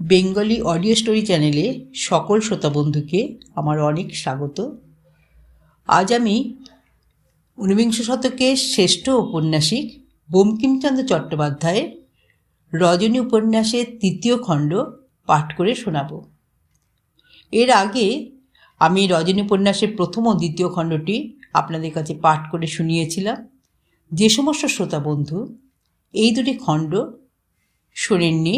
Bengali audio story চ্যানেলে সকল শ্রোতা বন্ধুকে আমার অনেক স্বাগত। আজ আমি ঊনবিংশ শতকের শ্রেষ্ঠ ঔপন্যাসিক বঙ্কিমচন্দ্র চট্টোপাধ্যায়ের রজনী উপন্যাসের তৃতীয় খণ্ড পাঠ করে শোনাব। এর আগে আমি রজনী উপন্যাসের প্রথম ও দ্বিতীয় খণ্ডটি আপনাদের কাছে পাঠ করে শুনিয়েছিলাম। যে সমস্ত শ্রোতা বন্ধু এই দুটি খণ্ড শোনেননি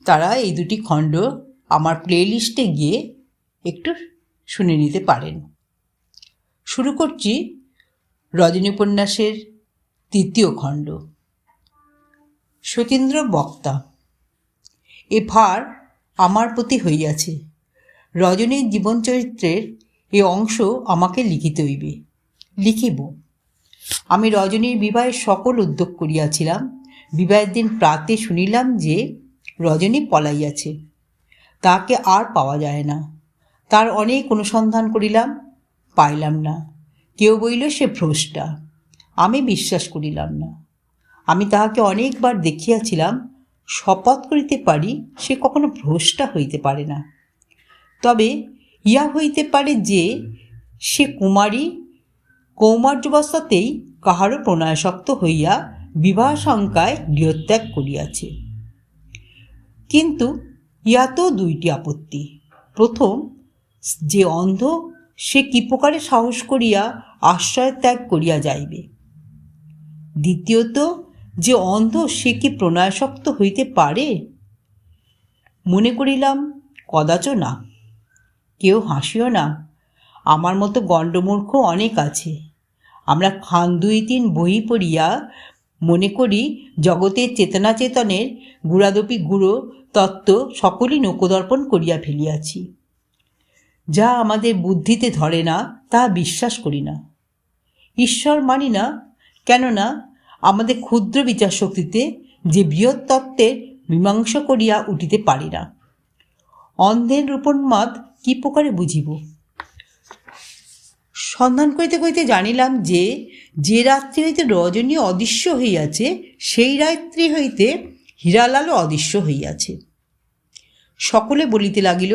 তারা এই দুটি খণ্ড আমার প্লেলিস্টে গিয়ে একটু শুনে নিতে পারেন। শুরু করছি রজনী উপন্যাসের তৃতীয় খণ্ড। সতীন্দ্র বক্তা। এ ভার আমার প্রতি হইয়াছে। রজনীর জীবনচরিত্রের এ অংশ আমাকে লিখিতে হইবে, লিখিব। আমি রজনীর বিবাহের সকল উদ্যোগ করিয়াছিলাম। বিবাহের দিন প্রাতে শুনিলাম যে রজনী পলাইয়াছে, তাকে আর পাওয়া যায় না। তার অনেক অনুসন্ধান করিলাম, পাইলাম না। কেউ বলিল সে ভ্রষ্টা। আমি বিশ্বাস করিলাম না। আমি তাহাকে অনেকবার দেখিয়াছিলাম, শপথ করিতে পারি সে কখনো ভ্রষ্টা হইতে পারে না। তবে ইহা হইতে পারে যে সে কুমারী, কৌমার্যাবস্থাতেই কাহারও প্রণয়াসক্ত হইয়া বিবাহ শঙ্কায় গৃহত্যাগ করিয়াছে। কিন্তু ইহাতেও দুইটি আপত্তি। প্রথম, যে অন্ধ সে কি প্রকারে সাহস করিয়া আশ্রয় ত্যাগ করিয়া যাইবে। দ্বিতীয়ত, যে অন্ধ সে কি প্রণয়াসক্ত হইতে পারে? মনে করিলাম কদাচ না। কেউ হাসিও না। আমার মতো গণ্ডমূর্খ অনেক আছে। আমরা খান 2-3 বই পড়িয়া মনে করি জগতের চেতনাচেতনের গুড়াদপি গুঁড়ো তত্ত্ব সকলই নৌকদর্পণ করিয়া ফেলিয়াছি। যা আমাদের বুদ্ধিতে ধরে না তা বিশ্বাস করি না। ঈশ্বর মানি না, কেননা আমাদের ক্ষুদ্র বিচার শক্তিতে যে বৃহৎ তত্ত্বের মীমাংসা করিয়া উঠিতে পারি না। অন্ধের রূপোন্মাদ কি প্রকারে বুঝিব? সন্ধান করিতে করিতে জানিলাম যে যে রাত্রি হইতে রজনী অদৃশ্য হইয়াছে সেই রাত্রি হইতে হীরালালও অদৃশ্য হইয়াছে। সকলে বলিতে লাগিল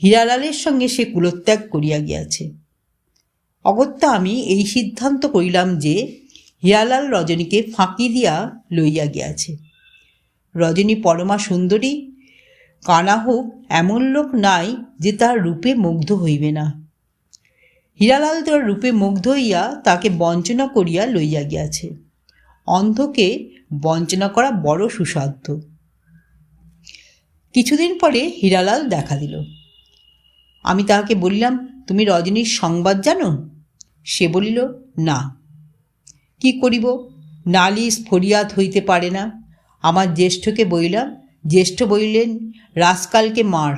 হীরালালের সঙ্গে সে কুলত্যাগ করিয়া গিয়াছে। অগত্যা আমি এই সিদ্ধান্ত করিলাম যে হীরালাল রজনীকে ফাঁকি দিয়া লইয়া গিয়াছে। রজনী পরমা সুন্দরী, কানা হোক এমন লোক নাই যে তার রূপে মুগ্ধ হইবে না। হীরালাল তার রূপে মুগ্ধ হইয়া তাকে বঞ্চনা করিয়া লইয়া গিয়াছে। অন্ধকে বঞ্চনা করা বড় সুসাধ্য। কিছুদিন পরে হীরালাল দেখা দিল। আমি তাহাকে বলিলাম, তুমি রজনীর সংবাদ জানো? সে বলিল, না। কি করিব? নালিশ ফরিয়াদ হইতে পারে না। আমার জ্যেষ্ঠকে বলিলাম। জ্যেষ্ঠ বলিলেন, রাজকালকে মার।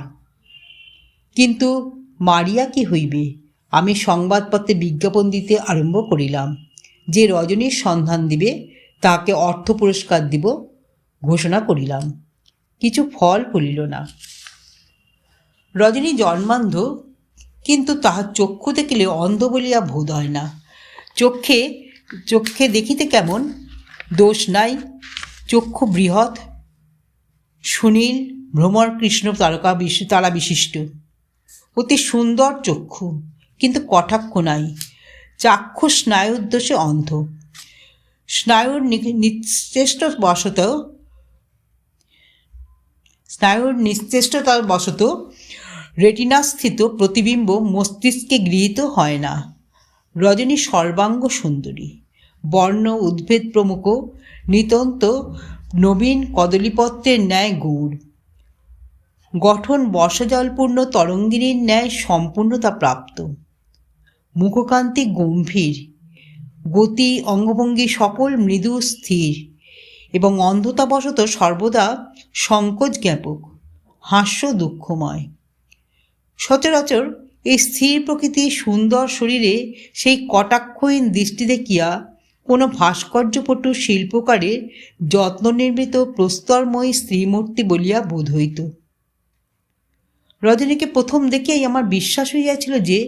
কিন্তু মারিয়া কি হইবে? আমি সংবাদপত্রে বিজ্ঞাপন দিতে আরম্ভ করিলাম যে রজনীর সন্ধান দিবে তাকে অর্থ পুরস্কার দিব, ঘোষণা করিলাম। কিছু ফল ফলিল না। রজনী জন্মান্ধ, কিন্তু তাহার চক্ষু দেখিলে অন্ধ বলিয়া বোধ হয় না। চক্ষে দেখিতে কেমন, দোষ নাই। চক্ষু বৃহৎ, সুনীল, ভ্রমর কৃষ্ণ তারা বিশিষ্ট। অতি সুন্দর চক্ষু, কিন্তু কটাক্ষ নাই। চাক্ষুষ স্নায়ুর দোষে অন্ধ। স্নায়ুর নিশ্চেষ্টতার বশত রেটিনাস্থিত প্রতিবিম্ব মস্তিষ্কে গৃহীত হয় না। রজনী সর্বাঙ্গ সুন্দরী, বর্ণ উদ্ভিদ প্রমুখ নিতন্ত নবীন কদলীপত্রের ন্যায় গৌর। গঠন বর্ষাজলপূর্ণ তরঙ্গিনীর ন্যায় সম্পূর্ণতা প্রাপ্ত। মুখকান্তি গম্ভীর, গতি অঙ্গভঙ্গি সকল মৃদু স্থির এবং অন্ধতাবশত সর্বদা সংকোচ জ্ঞাপক, হাস্য দুঃখময়। সচরাচর এই স্থির প্রকৃতির সুন্দর শরীরে সেই কটাক্ষহীন দৃষ্টি দেখিয়া কোনো ভাস্কর্যপটু শিল্পকারের যত্ন নির্মিত প্রস্তরময়ী স্ত্রীমূর্তি বলিয়া বোধ হইত। রজনীকে প্রথম দেখিয়াই আমার বিশ্বাস হইয়াছিল যে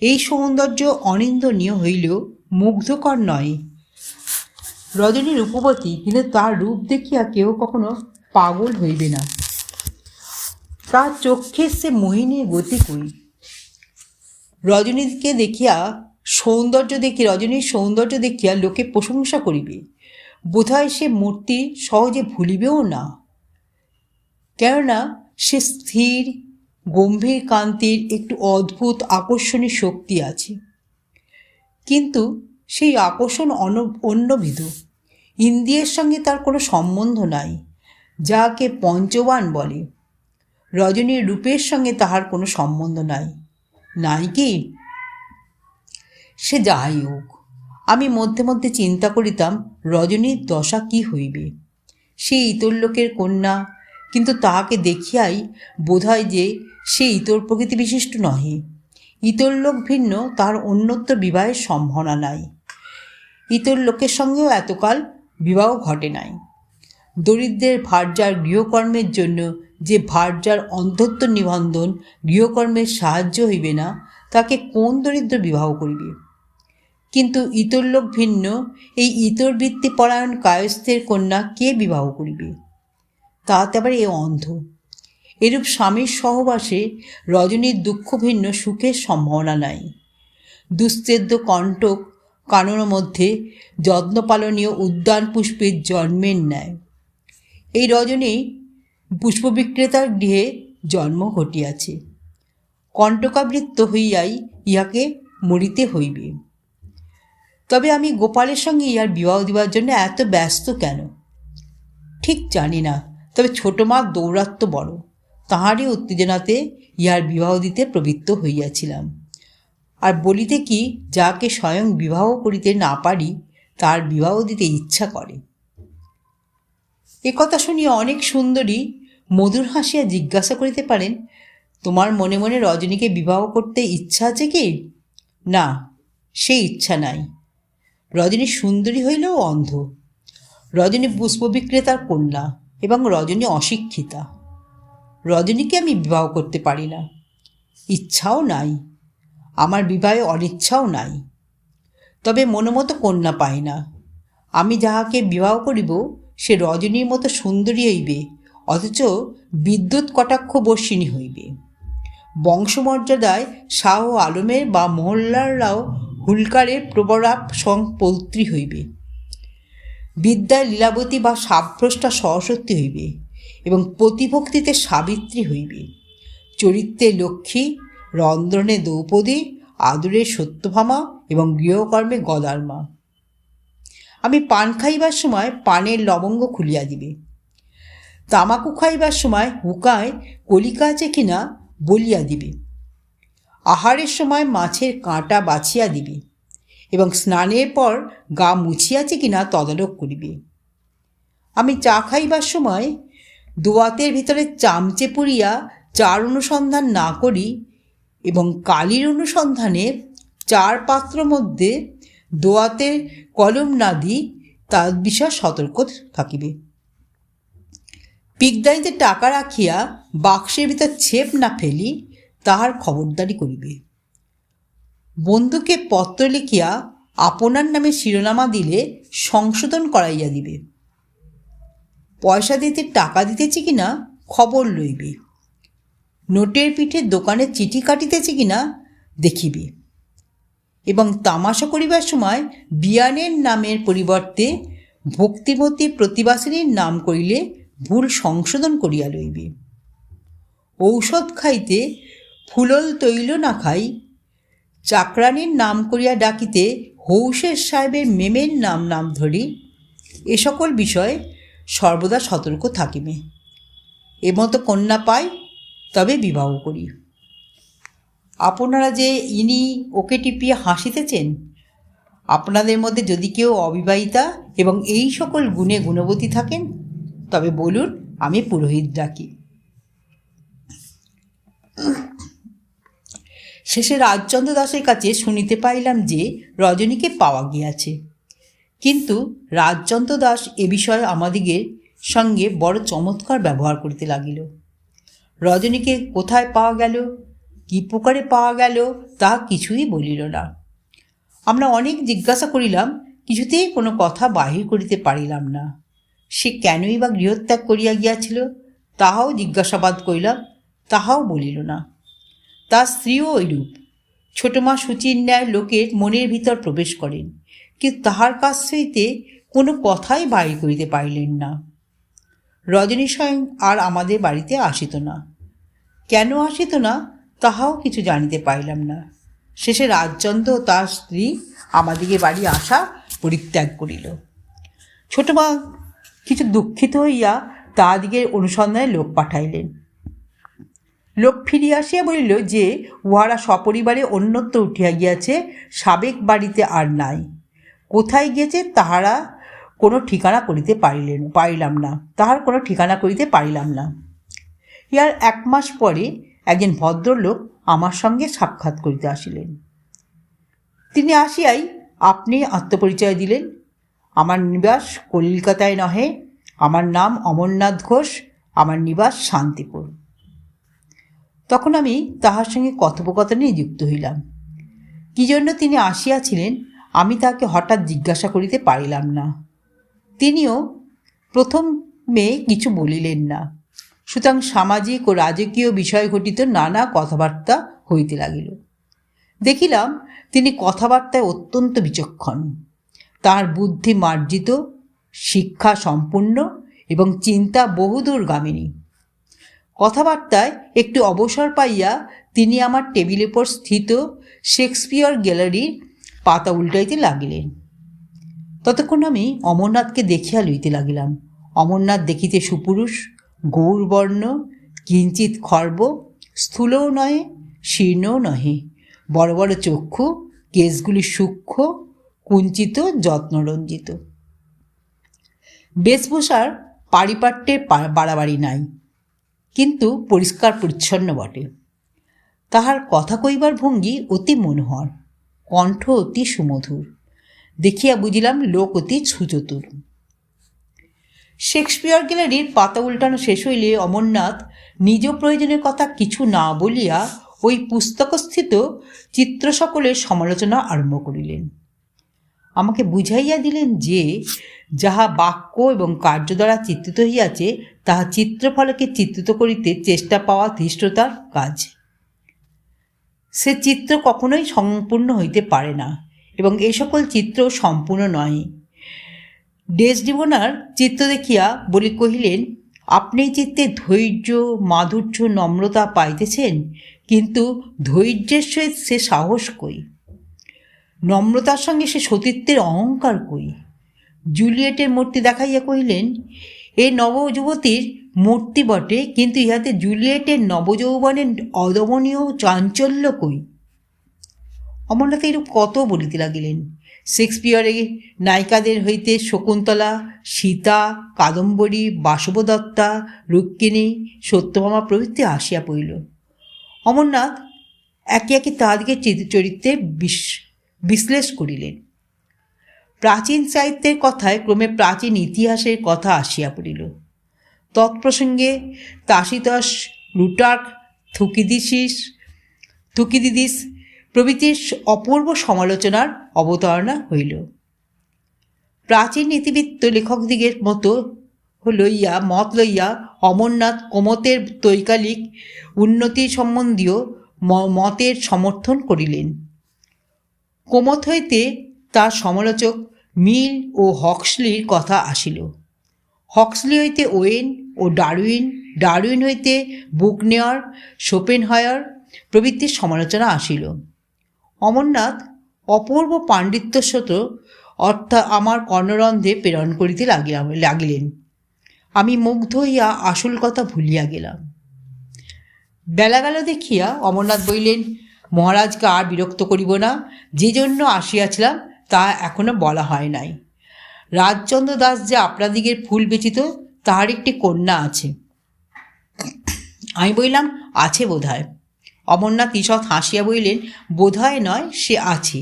এই সৌন্দর্য অনিন্দনীয় হইলেও মুগ্ধকর নয়। রজনী রূপবতী, কিন্তু তার রূপ দেখিয়া কেউ কখনো পাগল হইবে না। তার চক্ষে সে মোহিনীর গতি কই। রজনীকে দেখিয়া রজনীর সৌন্দর্য দেখিয়া লোকে প্রশংসা করিবে, বোধহয় সে মূর্তি সহজে ভুলিবেও না। কেননা সে স্থির গম্ভীর কান্তির একটু অদ্ভুত আকর্ষণী শক্তি আছে, কিন্তু সেই আকর্ষণ অন্যবিধ। ইন্দ্রিয়ের সঙ্গে তার কোনো সম্বন্ধ নাই, যাকে পঞ্চবান বলে। রজনীর রূপের সঙ্গে তাহার কোনো সম্বন্ধ নাই কি? সে যাই হোক, আমি মধ্যে মধ্যে চিন্তা করিতাম রজনীর দশা কি হইবে। সে ইতর লোকের কন্যা, কিন্তু তাহাকে দেখিয়াই বোধ হয় যে সে ইতর প্রকৃতি বিশিষ্ট নহে। ইতর লোক ভিন্ন, তাহার অন্যত্র বিবাহের সম্ভাবনা নাই। ইতর লোকের সঙ্গেও এতকাল বিবাহ ঘটে নাই। দরিদ্রের ভার্যার গৃহকর্মের জন্য যে ভার্যার অন্ধত্ব নিবন্ধন গৃহকর্মের সাহায্য হইবে না, তাকে কোন দরিদ্র বিবাহ করিবে? কিন্তু ইতর লোক ভিন্ন, এই ইতর বৃত্তিপরায়ণ কায়স্থের কন্যা কে বিবাহ করিবে? তাহাতে আবার এ অন্ধ। এরূপ স্বামীর সহবাসে রজনীর দুঃখ ভিন্ন, সুখের সম্ভাবনা নাই। দুশ্চেদ্য কণ্টক কানন মধ্যে যত্নপালনীয় উদ্যান পুষ্পের জন্মের ন্যায় এই রজনী পুষ্পবিক্রেতার গৃহে জন্ম ঘটিয়াছে। কণ্টকাবৃত্ত হইয়াই ইহাকে মরিতে হইবে। তবে আমি গোপালের সঙ্গে ইহার বিবাহ দিবার জন্য এত ব্যস্ত কেন ঠিক জানি না। তবে ছোট মার দৌরাত্ম বড়, তাহারই উত্তেজনাতে ইহার বিবাহ দিতে প্রবৃত্ত হইয়াছিলাম। আর বলিতে কি, যাকে স্বয়ং বিবাহ করিতে না পারি তার বিবাহ দিতে ইচ্ছা করে। একথা শুনিয়া অনেক সুন্দরী মধুর হাসিয়া জিজ্ঞাসা করিতে পারেন, তোমার মনে মনে রজনীকে বিবাহ করতে ইচ্ছা আছে কি? না, সে ইচ্ছা নাই। রজনী সুন্দরী হইলেও অন্ধ। রজনী পুষ্পবিক্রেতার কন্যা এবং রজনী অশিক্ষিতা। রজনীকে আমি বিবাহ করতে পারি না, ইচ্ছাও নাই। আমার বিবাহে অনিচ্ছাও নাই। তবে মনোমতো কন্যা পাই না। আমি যাহাকে বিবাহ করিব সে রজনীর মতো সুন্দরী হইবে, অথচ বিদ্যুৎ কটাক্ষ বর্ষিণী হইবে। বংশমর্যাদায় শাহ আলমের বা মোহল্লাররাও হুলকারের প্রবরাপ পৌত্রী হইবে। বিদ্যায় লীলাবতী বা সাবভ্রষ্টা সরস্বতী হইবে এবং প্রতিভক্তিতে সাবিত্রী হইবে। চরিত্রে লক্ষ্মী, রন্ধনে দ্রৌপদী, আদরে সত্যভামা এবং গৃহকর্মে গদার্মা। আমি পান খাইবার সময় পানের লবঙ্গ খুলিয়া দিবে, তামাকু খাইবার সময় হুকায় কলিকা আছে কিনা বলিয়া দিবে, আহারের সময় মাছের কাঁটা বাছিয়া দিবে এবং স্নানের পর গা মুছিয়াছে কিনা তদারক করিবে। আমি চা খাইবার সময় দোয়াতের ভিতরে চামচে পুরিয়া চার অনুসন্ধান না করি এবং কালির অনুসন্ধানে চার পাত্র মধ্যে দোয়াতের কলম না দিই, তার বিষয়ে সতর্ক থাকিবে। পিকদানিতে টাকা রাখিয়া বাক্সের ভিতর ছেপ না ফেলি, তাহার খবরদারি করিবে। বন্ধুকে পত্র লিখিয়া আপনার নামে শিরোনামা দিলে সংশোধন করাইয়া দিবে। পয়সা দিতে টাকা দিতেছি কিনা খবর লইবে। নোটের পিঠে দোকানে চিঠি কাটিতেছে কিনা দেখিবে এবং তামাশা করিবার সময় বিয়ানের নামের পরিবর্তে ভক্তিমতী প্রতিবাসিনীর নাম করিলে ভুল সংশোধন করিয়া লইবে। ঔষধ খাইতে ফুলল তৈল না খাই, চাকরানির নাম করিয়া ডাকিতে হৌসের সাহেবের মেমের নাম ধরি, এ সকল বিষয়ে সর্বদা সতর্ক থাকিবে। এমতো কন্যা পাই তবে বিবাহ করি। আপনারা যে ইনি ওকে টিপিয়ে হাসিতেছেন, আপনাদের মধ্যে যদি কেউ অবিবাহিতা এবং এই সকল গুণে গুণবতী থাকেন তবে বলুন, আমি পুরোহিত ডাকি। শেষে রাজচন্দ্র দাসের কাছে শুনিতে পাইলাম যে রজনীকে পাওয়া গিয়াছে, কিন্তু রাজচন্দ্র দাস এ বিষয়ে আমাদিগের সঙ্গে বড় চমৎকার ব্যবহার করিতে লাগিল। রজনীকে কোথায় পাওয়া গেল, কী প্রকারে পাওয়া গেল, তা কিছুই বলিল না। আমরা অনেক জিজ্ঞাসা করিলাম, কিছুতেই কোনো কথা বাহির করিতে পারিলাম না। সে কেনই বা গৃহত্যাগ করিয়া গিয়াছিল তাহাও জিজ্ঞাসাবাদ করিলাম, তাহাও বলিল না। তার স্ত্রীও ঐরূপ। ছোট মা সূচির ন্যায় লোকের মনের ভিতর প্রবেশ করেন, কিন্তু তাহার কাছ হইতে কোনো কথাই বাড়ি করিতে পারিলেন না। রজনী স্বয়ং আর আমাদের বাড়িতে আসিত না। কেন আসিত না তাহাও কিছু জানিতে পারিলাম না। শেষে রাজচন্দ্র ও তার স্ত্রী আমাদিকে বাড়ি আসা পরিত্যাগ করিল। ছোট মা কিছু দুঃখিত হইয়া তাহাদিগের অনুসন্ধানে লোক পাঠাইলেন। লোক ফিরিয়া আসিয়া বলিল যে উহারা সপরিবারে অন্যত্র উঠিয়া গিয়াছে, সাবেক বাড়িতে আর নাই। কোথায় গিয়েছে তাহারা কোনো ঠিকানা করিতে পারিলাম না। ইহার 1 মাস পরে একজন ভদ্রলোক আমার সঙ্গে সাক্ষাৎ করিতে আসিলেন। তিনি আসিয়াই আপনি আত্মপরিচয় দিলেন। আমার নিবাস কলিকাতায় নহে, আমার নাম অমরনাথ ঘোষ, আমার নিবাস শান্তিপুর। তখন আমি তাহার সঙ্গে কথোপকথনে যুক্ত হইলাম। কি জন্য তিনি আসিয়াছিলেন আমি তাহাকে হঠাৎ জিজ্ঞাসা করিতে পারিলাম না। তিনিও প্রথমে কিছু বলিলেন না। সুতরাং সামাজিক ও রাজকীয় বিষয় ঘটিত নানা কথাবার্তা হইতে লাগিল। দেখিলাম তিনি কথাবার্তায় অত্যন্ত বিচক্ষণ। তাঁর বুদ্ধি মার্জিত, শিক্ষা সম্পূর্ণ এবং চিন্তা বহুদূরগামিনী। কথাবার্তায় একটু অবসর পাইয়া তিনি আমার টেবিলের উপর স্থিত শেক্সপিয়র গ্যালারির পাতা উল্টাইতে লাগিলেন। ততক্ষণ আমি অমরনাথকে দেখিয়া লইতে লাগিলাম। অমরনাথ দেখিতে সুপুরুষ, গৌরবর্ণ, কিঞ্চিৎ খর্ব, স্থূলও নহে, শীর্ণও নহে, বড় বড় চক্ষু, কেশগুলি সূক্ষ্ম, কুঞ্চিত, যত্নরঞ্জিত। বেশভূষার পারিপাট্যের বাড়াবাড়ি নাই, কিন্তু পরিষ্কার পরিচ্ছন্ন বটে। তাহার কথা কইবার ভঙ্গি অতি মনোহর, কণ্ঠ অতি সুমধুর। দেখিয়া বুঝিলাম লোক অতি সুচতুর। শেক্সপিয়র গ্যালারির পাতা উল্টানো শেষ হইলে অমরনাথ নিজ প্রয়োজনের কথা কিছু না বলিয়া ওই পুস্তকস্থিত চিত্র সকলের সমালোচনা আরম্ভ করিলেন। আমাকে বুঝাইয়া দিলেন যে যাহা বাক্য এবং কার্য দ্বারা চিত্রিত হইয়াছে তাহা চিত্রফলকে চিত্রিত করিতে চেষ্টা পাওয়া ধৃষ্টতার কাজ। সে চিত্র কখনোই সম্পূর্ণ হইতে পারে না এবং এই সকল চিত্র সম্পূর্ণ নয়। ডেসডিমোনার চিত্র দেখিয়া বলি কহিলেন, আপনি চিত্তে ধৈর্য, মাধুর্য, নম্রতা পাইতেছেন, কিন্তু ধৈর্যের সহিত সে সাহস কই? নম্রতার সঙ্গে সে সতীত্বের অহংকার কই? জুলিয়েটের মূর্তি দেখাইয়া কহিলেন, এ নবযুবতীর মূর্তি বটে, কিন্তু ইহাতে জুলিয়েটের নবযৌবনের অদমনীয় চাঞ্চল্য কই? অমরনাথ এরূপ কত বলিতে লাগিলেন। শেক্সপিয়রের নায়িকাদের হইতে শকুন্তলা, সীতা, কাদম্বরী, বাসবদত্তা, রুক্মিণী, সত্যভামা প্রভৃতি আসিয়া পড়িল। অমরনাথ একে একে তাহাদিকে চরিত্রে বিশ্লেষ করিলেন। প্রাচীন সাহিত্যের কথায় ক্রমে প্রাচীন ইতিহাসের কথা আসিয়া পড়িল। তৎপ্রসঙ্গে তাসিতস, প্লুটার্ক, থুকিদিদিস প্রভৃতির অপূর্ব সমালোচনার অবতারণা হইল। প্রাচীন নীতিবিদ লেখকদিগের মত লইয়া অমরনাথ কোমতের তৈকালিক উন্নতি সম্বন্ধীয় মতের সমর্থন করিলেন। কোমত হইতে তার সমালোচক মিল ও হক্সলির কথা আসিল। হক্সলি হইতে ওয়েন ও ডারউইন, ডারউইন হইতে বুকনেয়ার, শোপেনহায়ার প্রভৃতির সমালোচনা আসিল। অমরনাথ অপূর্ব পাণ্ডিত্যস্বত অর্থাৎ আমার কর্ণরন্ধ্রে প্রেরণ করিতে লাগিলেন। আমি মুগ্ধ হইয়া আসল কথা ভুলিয়া গেলাম। বেলা গেল দেখিয়া অমরনাথ বলিলেন, মহারাজকে আর বিরক্ত করিব না। যে জন্য আসিয়াছিলাম তা এখনো বলা হয় নাই। রাজচন্দ্র দাস যে আপনাদিগের ফুল বেচিত, তাহার একটি কন্যা আছে। আমি বললাম, আছে বোধহয়। অমরনাথ ঈষৎ হাসিয়া বলিলেন, বোধহয় নয়, সে আছে।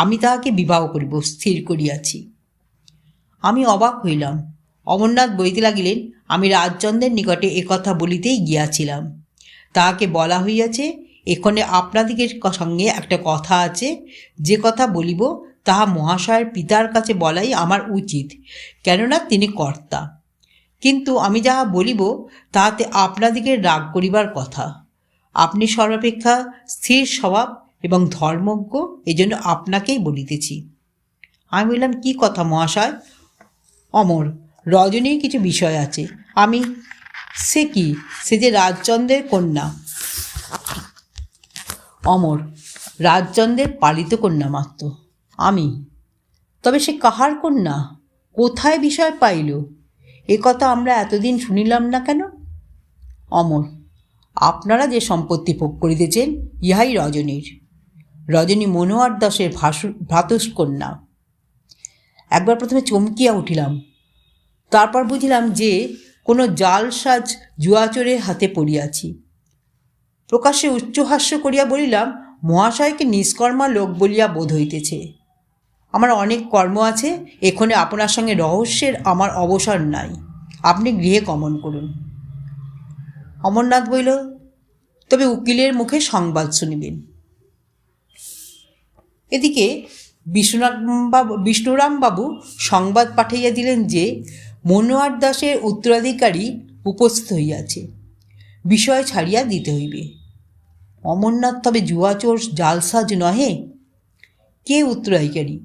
আমি তাহাকে বিবাহ করিব, স্থির করিয়াছি। আমি অবাক হইলাম। অমরনাথ বলিতে লাগিলেন, আমি রাজচন্দ্রের নিকটে একথা বলিতেই গিয়াছিলাম। তাহাকে বলা হইয়াছে, এখানে আপনাদিগের সঙ্গে একটা কথা আছে। যে কথা বলিব তাহা মহাশয়ের পিতার কাছে বলাই আমার উচিত, কেননা তিনি কর্তা। কিন্তু আমি যাহা বলিব তাহাতে আপনাদিকে রাগ করিবার কথা। আপনি সর্বাপেক্ষা স্থির স্বভাব এবং ধর্মজ্ঞ, এজন্য আপনাকেই বলিতেছি। আমি বললাম, কি কথা মহাশয়? অমর, রজনীর কিছু বিষয় আছে। আমি, সে কি? সে যে রাজচন্দ্রের কন্যা। অমর, রাজচন্দ্রের পালিত কন্যা মাত্র। আমি, তবে সে কাহার কন্যা? কোথায় বিষয় পাইল? এ কথা আমরা এতদিন শুনিলাম না কেন? অমর, আপনারা যে সম্পত্তি ভোগ করিতেছেন ইহাই রজনীর। রজনী মনোহর দাসের ভ্রাতুষ্কন্যা। একবার প্রথমে চমকিয়া উঠিলাম, তারপর বুঝিলাম যে কোনো জালসাজ জুয়াচোরের হাতে পড়িয়াছি। প্রকাশ্যে উচ্চহাস্য করিয়া বলিলাম, মহাশয়কে নিষ্কর্মা লোক বলিয়া বোধ হইতেছে। আমার অনেক কর্ম আছে, এখানে আপনার সঙ্গে রহস্যের আমার অবসর নাই। আপনি গৃহে গমন করুন। অমরনাথ বলিল, তবে উকিলের মুখে সংবাদ শুনিবেন। এদিকে বিষ্ণুরামবাবু সংবাদ পাঠাইয়া দিলেন যে মনোহর দাসের উত্তরাধিকারী উপস্থিত হইয়াছে, বিষয় ছাড়িয়া দিতে হইবে। অমরনাথ, তবে জুয়াচোর জালসাজ নহে? কে উত্তরাধিকারী?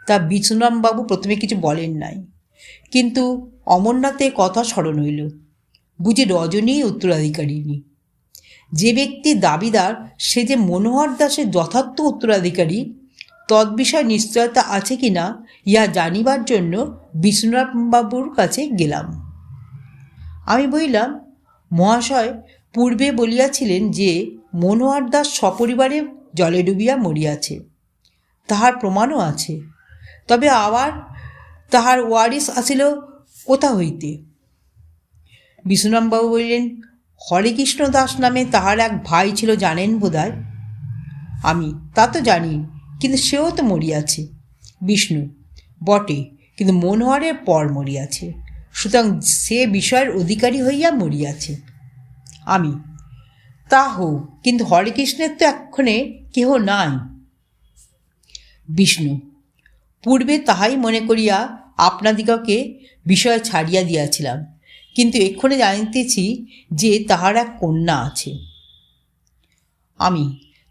তা বিষ্ণুরামবাবু প্রথমে কিছু বলেন নাই, কিন্তু অমরনাথের কথা স্মরণ হইল। বুঝি রজনী উত্তরাধিকারিণী। যে ব্যক্তি দাবিদার সে যে মনোহর দাসের যথার্থ উত্তরাধিকারী, তদ্বিষয়ে নিশ্চয়তা আছে কি না ইহা জানিবার জন্য বিষ্ণুরামবাবুর কাছে গেলাম। আমি বলিলাম, মহাশয় পূর্বে বলিয়াছিলেন যে মনোহর দাস সপরিবারে জলে ডুবিয়া মরিয়াছে, তাহার প্রমাণও আছে। তবে আবার তাহার ওয়ারিস আসিল কোথা হইতে? বিষ্ণুরামবাবু বলিলেন, হরেকৃষ্ণ দাস নামে তাহার এক ভাই ছিল, জানেন বোধহয়? আমি, তা তো জানি, কিন্তু সেও তো মরিয়াছে। বিষ্ণু, বটে, কিন্তু মনোহরের পর মরিয়াছে, সুতরাং সে বিষয়ের অধিকারী হইয়া মরিয়াছে। আমি, তা হোক, কিন্তু হরেকৃষ্ণের তো এক্ষণে কেহ নাই। বিষ্ণু, পূর্বে তাহাই মনে করিয়া আপনাদিগকে বিষয় ছাড়িয়া দিয়াছিলাম, কিন্তু এক্ষণে জানিতেছি যে তাহার এক কন্যা আছে। আমি,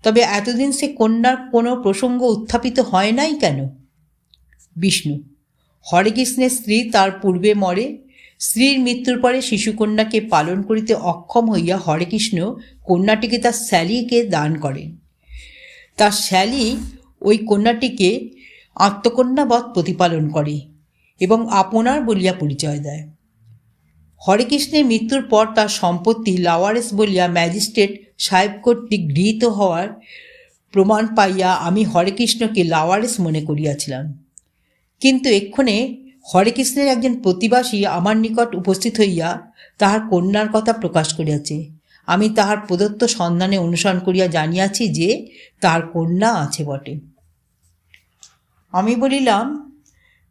তবে এতদিন সে কন্যার কোনো প্রসঙ্গ উত্থাপিত হয় নাই কেন? বিষ্ণু, হরেকৃষ্ণের স্ত্রী তার পূর্বে মরে। স্ত্রীর মৃত্যুর পরে শিশুকন্যাকে পালন করিতে অক্ষম হইয়া হরেকৃষ্ণ কন্যাটিকে তার শ্যালীকে দান করেন। তার শ্যালী ওই কন্যাটিকে আত্মকন্যাবৎ প্রতিপালন করে এবং আপনার বলিয়া পরিচয় দেয়। হরেকৃষ্ণের মৃত্যুর পর তার সম্পত্তি লাওয়ারেস বলিয়া ম্যাজিস্ট্রেট সাহেব কর্তৃক গৃহীত হওয়ার প্রমাণ পাইয়া আমি হরেকৃষ্ণকে লাওয়ারেস মনে করিয়াছিলাম, কিন্তু এক্ষণে হরেকৃষ্ণের একজন প্রতিবাসী আমার নিকট উপস্থিত হইয়া তাহার কন্যার কথা প্রকাশ করিয়াছে। আমি তাহার প্রদত্ত সন্ধানে অনুসরণ করিয়া জানিয়াছি যে তাহার কন্যা আছে বটে। আমি বলিলাম,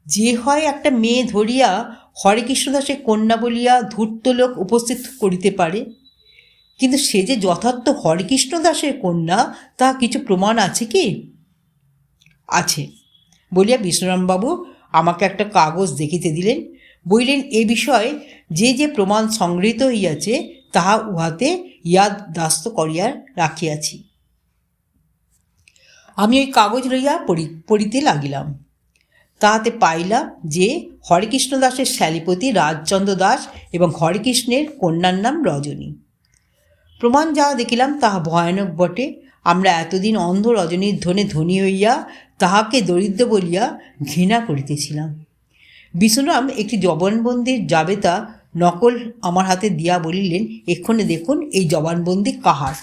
যে হয় একটা মেয়ে ধরিয়া হরেকৃষ্ণ দাসের কন্যা বলিয়া ধূর্ত লোক উপস্থিত করিতে পারে, কিন্তু সে যে যথার্থ হরেকৃষ্ণ দাসের কন্যা তাহা কিছু প্রমাণ আছে কি? আছে বলিয়া বিষ্ণুরামবাবু আমাকে একটা কাগজ দেখিতে দিলেন। বলিলেন, এ বিষয়ে যে যে প্রমাণ সংগৃহীত হইয়াছে তাহা উহাতে ইয়াদাস্ত করিয়া রাখিয়াছি। আমি ওই কাগজ লইয়া পড়িতে লাগিলাম। তাহাতে পাইলাম যে হরেকৃষ্ণ দাসের শ্যালীপতি রাজচন্দ্র দাস এবং হরেকৃষ্ণের কন্যার নাম রজনী। প্রমাণ যাহা দেখিলাম তাহা ভয়ানক বটে। আমরা এতদিন অন্ধ রজনীর ধনে ধনী হইয়া তাহাকে দরিদ্র বলিয়া ঘৃণা করিতেছিলাম। বিষ্ণুরাম একটি জবানবন্দির জাবেতা নকল আমার হাতে দিয়া বলিলেন, এক্ষণে দেখুন এই জবানবন্দি কাহার।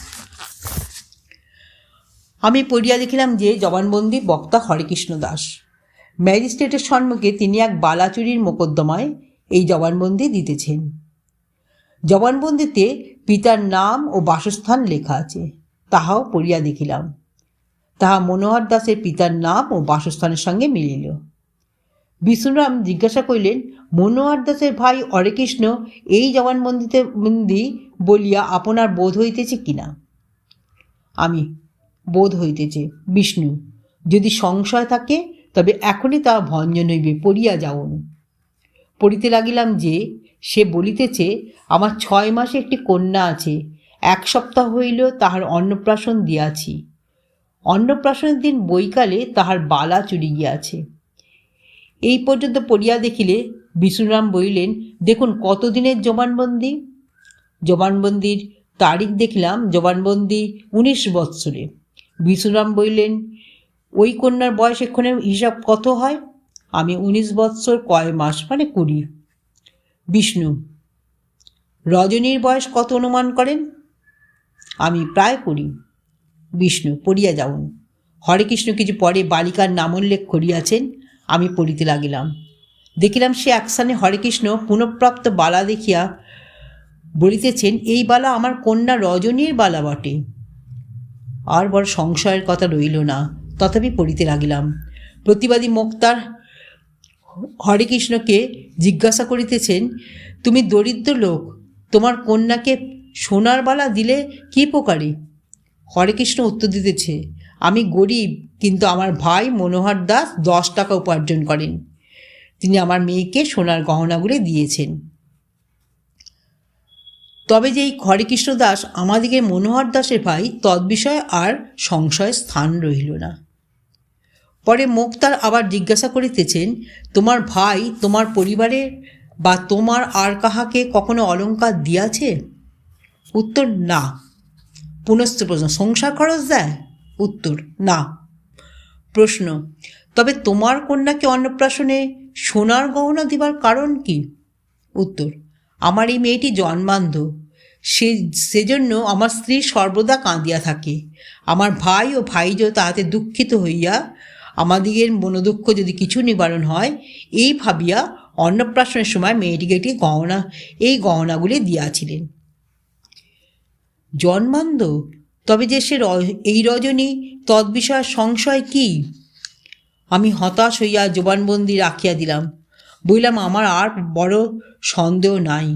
আমি পড়িয়া দেখিলাম যে জবানবন্দি বক্তা হরেকৃষ্ণ দাস। ম্যাজিস্ট্রেটের সম্মুখে তিনি এক বালাচুরির মোকদ্দমায় এই জবানবন্দি দিতেছেন। জবানবন্দিতে পিতার নাম ও বাসস্থান লেখা আছে, তাহাও পড়িয়া দেখিলাম। তাহা মনোহর দাসের পিতার নাম ও বাসস্থানের সঙ্গে মিলিল। বিষ্ণুরাম জিজ্ঞাসা করিলেন, মনোহর দাসের ভাই হরেকৃষ্ণ এই জবানবন্দিতে বন্দি বলিয়া আপনার বোধ হইতেছে কিনা? আমি, বোধ হইতেছে। বিষ্ণু, যদি সংশয় থাকে তবে এখনই তা ভঞ্জন হইবে, পড়িয়া যাউন। পড়িতে লাগিলাম যে সে বলিতেছে, আমার 6 মাসে একটি কন্যা আছে, 1 সপ্তাহ হইল তাহার অন্নপ্রাশন দিয়াছি। অন্নপ্রাশনের দিন বৈকালে তাহার বালা চুরি গিয়াছে। এই পর্যন্ত পড়িয়া দেখিলে বিষ্ণুরাম বলিলেন, দেখুন কতদিনের জবানবন্দি। জবানবন্দির তারিখ দেখলাম, জবানবন্দি 19 বৎসরে। বিষ্ণুরাম বললেন, ওই কন্যার বয়স এক্ষণে হিসাব কত হয়? আমি 19 বৎসর কয় মাস মানে 20। বিষ্ণু, রজনীর বয়স কত অনুমান করেন? আমি প্রায় 20। বিষ্ণু, পড়িয়া যাউন। হরে কৃষ্ণ কিছু পরে বালিকার নামোল্লেখ করিয়াছেন। আমি পড়িতে লাগিলাম। দেখিলাম সে একস্থানে হরে কৃষ্ণ পুনঃপ্রাপ্ত বালা দেখিয়া বলিতেছেন, এই বালা আমার কন্যা রজনীর বালা বটে। আর বড় সংশয়ের কথা রইল না, তথাপি পড়িতে লাগিলাম। প্রতিবাদী মোক্তার হরে কৃষ্ণকে জিজ্ঞাসা করিতেছেন, তুমি দরিদ্র লোক, তোমার কন্যাকে সোনার বালা দিলে কী প্রকারে? হরে কৃষ্ণ উত্তর দিতেছে, আমি গরিব, কিন্তু আমার ভাই মনোহর দাস 10 টাকা উপার্জন করেন। তিনি আমার মেয়েকে সোনার গহনাগুলি দিয়েছেন। তবে যে এই হরেকৃষ্ণ দাস আমাদিকে মনোহর দাসের ভাই, তদ্বিষয়ে আর সংশয়ের স্থান রহিল না। পরে মোক্তার আবার জিজ্ঞাসা করিতেছেন, তোমার ভাই তোমার পরিবারের বা তোমার আর কাহাকে কখনো অলঙ্কার দিয়াছে? উত্তর, না। পুনশ্চ প্রশ্ন, সংসার খরচ দেয়? উত্তর, না। প্রশ্ন, তবে তোমার কন্যাকে অন্নপ্রাশনে সোনার গহনা দিবার কারণ কি? উত্তর, আমার এই মেয়েটি জন্মান্ধ, সেজন্য আমার স্ত্রী সর্বদা কাঁদিয়া থাকে। আমার ভাই ও ভাইজ তাহাতে দুঃখিত হইয়া আমাদিগের মনোদুঃখ যদি কিছু নিবারণ হয়, এই ভাবিয়া অন্নপ্রাশনের সময় মেয়েটিকে একটি এই গহনাগুলি দিয়াছিলেন। জন্মান্ধ? তবে যে সে এই রজনী, তদ্বিষয়ে সংশয় কি? আমি হতাশ হইয়া জবানবন্দি রাখিয়া দিলাম। বললাম, আমার আর বড় সন্দেহ নাই।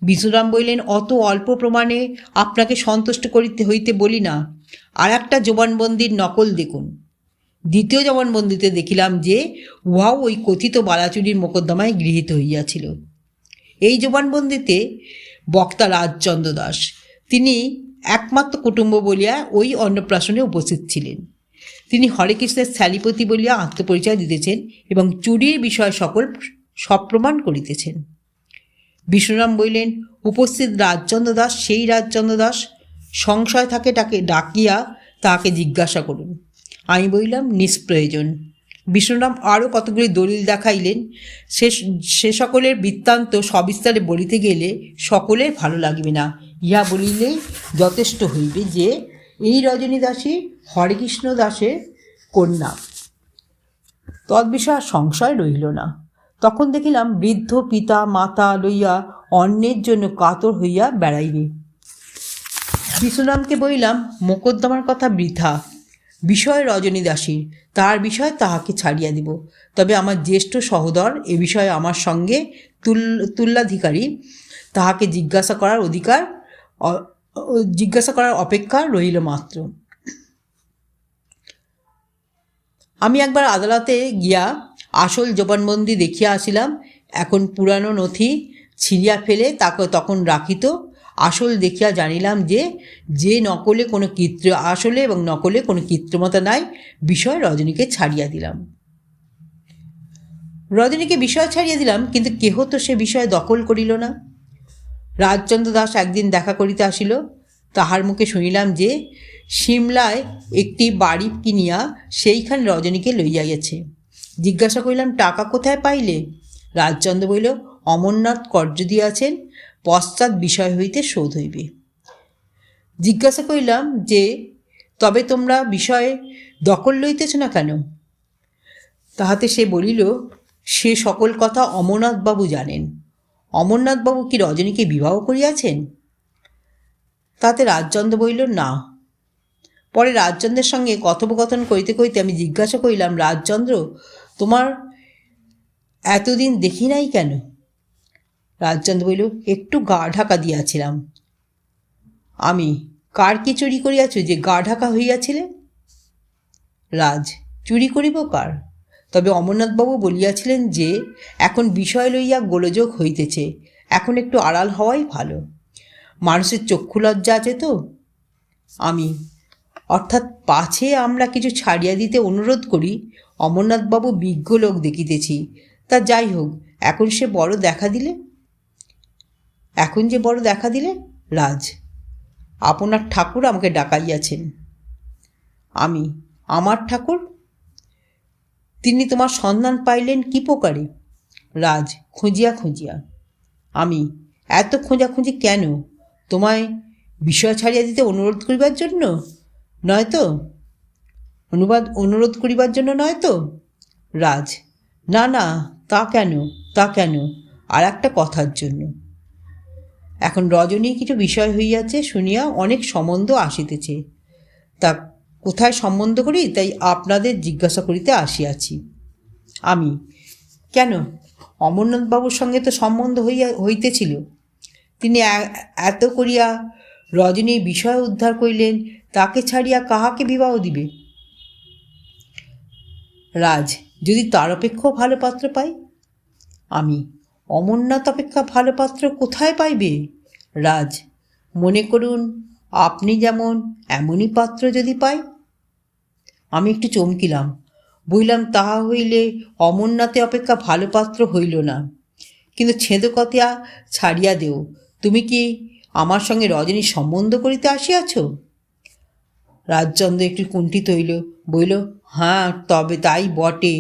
বিষ্ণুরাম বললেন, অত অল্প প্রমাণে আপনাকে সন্তুষ্ট করিতে হইতে বলি না, আর একটা জবানবন্দির নকল দেখুন। দ্বিতীয় জবানবন্দিতে দেখিলাম যে উহাও ওই কথিত বালাচুরির মোকদ্দমায় গৃহীত হইয়াছিল। এই জবানবন্দিতে বক্তা রাজচন্দ্র দাস, তিনি একমাত্র কুটুম্ব বলিয়া ওই অন্নপ্রাশনে উপস্থিত ছিলেন। তিনি হরেকৃষ্ণের শ্যালিপতি বলিয়া আত্মপরিচয় দিতেছেন এবং চুরির বিষয় সকল সপ্রমাণ করিতেছেন। বিষ্ণুরাম বললেন, উপস্থিত রাজচন্দ্র দাস সেই রাজচন্দ্র দাস, সংশয় থাকে তাকে ডাকিয়া তাহাকে জিজ্ঞাসা করুন। আমি বললাম, নিষ্প্রয়োজন। বিষ্ণুরাম আরও কতগুলি দলিল দেখাইলেন। সে সকলের বৃত্তান্ত সবিস্তারে বলিতে গেলে সকলের ভালো লাগিবে না। ইহা বলিলেই যথেষ্ট হইবে যে এই রজনী দাসী হরেকৃষ্ণ দাসের কন্যা। তদ্বিষয়ে সংশয় রহিল না। তখন দেখিলাম বৃদ্ধ পিতা মাতা লইয়া অন্যের জন্য কাতর হইয়া বেড়াইবে। বিষ্ণুরামকে বলিলাম, মোকদ্দমার কথা বৃথা, বিষয় রজনী দাসীর, তার বিষয় তাহাকে ছাড়িয়া দিব। তবে আমার জ্যেষ্ঠ সহোদর এ বিষয়ে আমার সঙ্গে তুল্যাধিকারী, তাহাকে জিজ্ঞাসা করার অপেক্ষা রহিল মাত্র। আমি একবার আদালতে গিয়া আসল জবানবন্দি দেখিয়া আসিলাম। এখন পুরানো নথি ছিঁড়িয়া ফেলে তাকে তখন রাখিত। আসল দেখিয়া জানিলাম যে নকলে কোনো আসলে এবং নকলে কোনো কৃত্রিমতা নাই। বিষয় রজনীকে ছাড়িয়া দিলাম। কিন্তু কেহ তো সে বিষয়ে দখল করিল না। রাজচন্দ্র দাস একদিন দেখা করিতে আসিল। তাহার মুখে শুনিলাম যে সিমলায় একটি বাড়ি কিনিয়া সেইখানে রজনীকে লইয়া গেছে। জিজ্ঞাসা করিলাম, টাকা কোথায় পাইলে? রাজচন্দ্র বলিল, অমরনাথ কর্য দিয়াছেন, পশ্চাৎ বিষয় হইতে শোধ হইবে। জিজ্ঞাসা করিলাম যে, তবে তোমরা বিষয়ে দখল লইতেছ না কেন? তাহাতে সে বলিল, সে সকল কথা অমরনাথবাবু জানেন। অমরনাথবাবু কি রজনীকে বিবাহ করিয়াছেন? তাতে রাজচন্দ্র বলিল, না। পরে রাজচন্দ্রের সঙ্গে কথোপকথন করিতে করিতে আমি জিজ্ঞাসা করিলাম, রাজচন্দ্র, তোমার এতদিন দেখি নাই কেন? রাজচন্দ্র বলিল, একটু গা ঢাকা দিয়াছিলাম। আমি, কার কি চুরি করিয়াছ যে গা ঢাকা হইয়াছিলে? রাজ, চুরি করিব কার? তবে অমরনাথবাবু বলিয়াছিলেন যে এখন বিষয় লইয়া গোলযোগ হইতেছে, এখন একটু আড়াল হওয়াই ভালো। মানুষের চক্ষু লজ্জা আছে তো। আমি, অর্থাৎ পাছে আমরা কিছু ছাড়িয়া দিতে অনুরোধ করি, অমরনাথবাবু বিজ্ঞ লোক দেখিতেছি। তা যাই হোক, এখন যে বড় দেখা দিলে রাজ, আপনার ঠাকুর আমাকে ডাকাইয়াছেন। আমি, আমার ঠাকুর? তিনি তোমার সন্ধান পাইলেন কি প্রকারে? রাজ, খুঁজিয়া। আমি, এত খোঁজাখুঁজি কেন? তোমায় বিষয় ছাড়িয়া দিতে অনুরোধ করিবার জন্য নয় তো? অনুরোধ করিবার জন্য নয় তো? রাজ, না, তা কেন? আর একটা কথার জন্য। এখন রজনী কিছু বিষয় হইয়াছে শুনিয়া অনেক সম্বন্ধ আসিতেছে। তা কোথায় সম্বন্ধ করি, তাই আপনাদের জিজ্ঞাসা করিতে আসিয়াছি। আমি, কেন? অমরনাথবাবুর সঙ্গে তো সম্বন্ধ হইতেছিল। তিনি এত করিয়া রজনীর বিষয় উদ্ধার করিলেন, তাকে ছাড়িয়া কাহাকে বিবাহ দিবে? রাজ, যদি তার অপেক্ষাও ভালো পাত্র পাই। আমি, অমরনাথ অপেক্ষা ভালো পাত্র কোথায় পাইবে? রাজ, মনে করুন আপনি যেমন, এমনই পাত্র যদি পাই। আমি একটু চমকিলাম, বললাম, তাহা হইলে অমরনাথে অপেক্ষা ভালো পাত্র হইল না। কিন্তু ছেদকতিয়া ছাড়িয়া দেও, তুমি কি আমার সঙ্গে রজনীর সম্বন্ধ করিতে আসিয়াছ? রাজচন্দ্র একটু কুণ্ঠিত হইল, বলিল, হ্যাঁ, তবে তাই বটে।